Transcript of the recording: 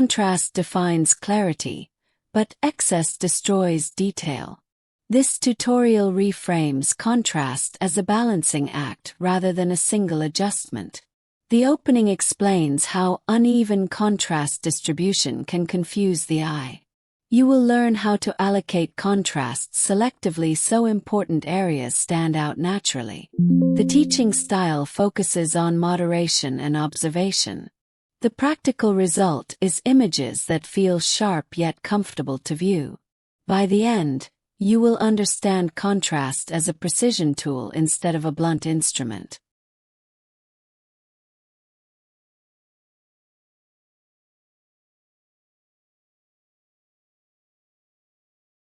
Contrast defines clarity, but excess destroys detail. This tutorial reframes contrast as a balancing act rather than a single adjustment. The opening explains how uneven contrast distribution can confuse the eye. You will learn how to allocate contrast selectively so important areas stand out naturally. The teaching style focuses on moderation and observation. The practical result is images that feel sharp yet comfortable to view. By the end, you will understand contrast as a precision tool instead of a blunt instrument.